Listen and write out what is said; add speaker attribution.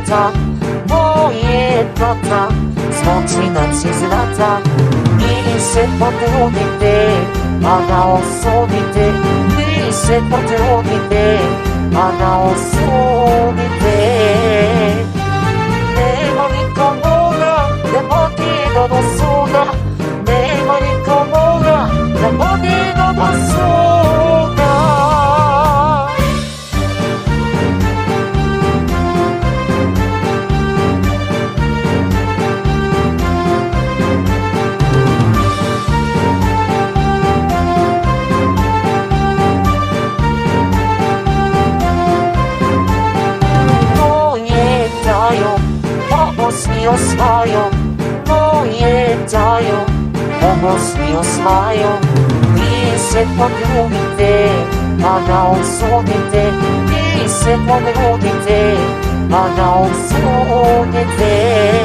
Speaker 1: злата, мојетата злочина си злата. И се потрудите, а на осудите, и се потрудите, а на осудите. Нема никомога да води до суда, нема никомога да води до суда. Pomoz mi osvajo, moje dajo, pomoz mi osvajo. Vi se potrudite, a na osudite, vi se potrudite, a na osudite.